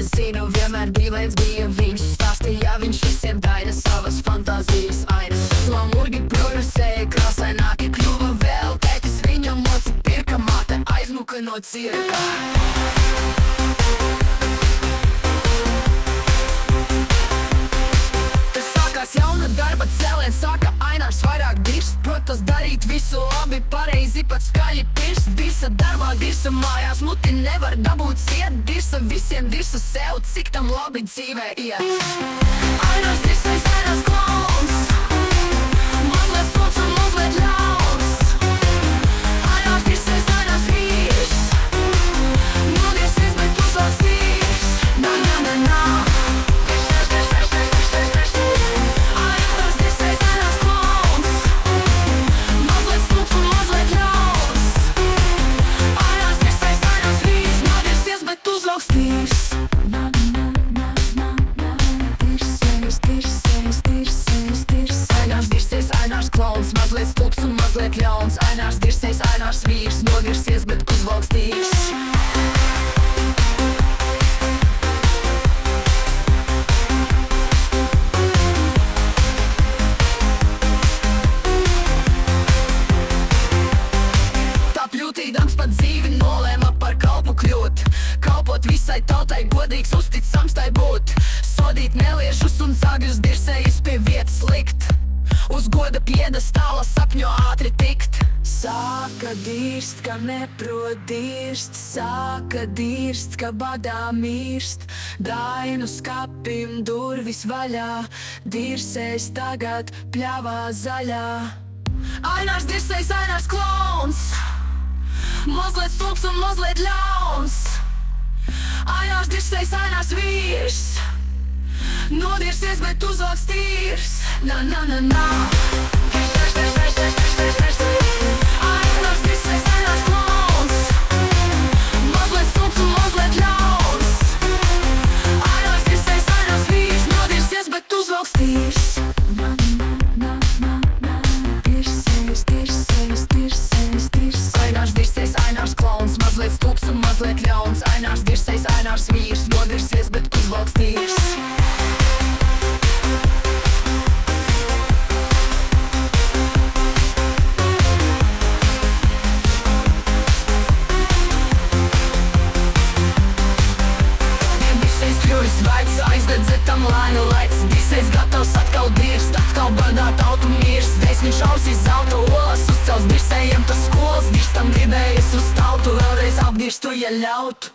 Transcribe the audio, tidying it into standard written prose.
es zinu, vienmēr dīvains bija viņš. Stāstīja viņš visiem daļas savas fantāzijas ainas. No murgi progresēja, krāsaināki kļuva vēl. Tētis viņam moci pirka, māte aizmuka no cirka. Kas sākās jauna darba cēliens, sāka Ainārs vairāk dirst. Protas darīt visu labi, pareizi, pat skaļi pirst. Dirsa darbā, dirsa mājās, muti nevar dabūt ciet. Dirsa visiem, dirsa sev, cik tam labi dzīvē iet. Ainārs dirsais, Ainārs klauns, mazliet slots un mazliet ļauns. Ainārs dirsais, Ainārs vīrs, nodirsies, bet uzvalks vīrs. Na, na, na, na. Ainārs dirsais, Ainārs klauns, mazliet slots un mazliet ļauns. Ainārs dirsais, Ainārs vīrs, nodirsies, bet uzvalks vīrs. Na, na, na, na, na. Dirsais, dirsais, dirsais, dirsais. Ainārs dirsais, Ainārs klauns, mazliet stulbs un mazliet ļauns. Ainārs dirsais, Ainārs vīrs, nodirsies, bet uzvalks tīrs. Tā pļūtīdams pat dzīvi nolēma par kalpu kļūt. Kalpot visai tautai, godīgs, uzticams tai būt. Sodīt neliešus un zagļus, dirsējus pie vietas likt. Uz goda piedestāla sapņo ātri tikt. Sāka dirst, ka neprot dirst. Sāka dirst, ka badā mirst. Dainu skapim durvis vaļā. Dirsējs tagad pļavā zaļā. Ainārs dirsējs, Ainārs klauns, mazliet stulbs un mazliet ļauns. Ainārs dirsējs, Ainārs vīrs, nodirsies, bet uzvalks tīrs. Na, na, na, na. Ainārs dirsējs, Ainārs klauns, mazliet stulbs un mazliet ļauns. Ainārs dirsējs, Ainārs vīrs, nodirsies, bet uzvalks tīrs. Na, na, na, na, na. Dirsējs, dirsējs, dirsējs, dirsējs. Ainārs dirsējs, Ainārs klauns, mazliet stulbs un mazliet ļauns. Ainārs dirsējs, Ainārs vīrs, nodirsies, bet uzvalks tīrs. Svaigs aizdedze tam lainu laids. Dirsējs gatavs atkal dirst, atkal badā tautu mirst. Viņš ausīs zelta olas, uzcels dirsējiem tas skolas. Dirstam gribējas uz tautu, vēlreiz apdirstu, ja ļautu.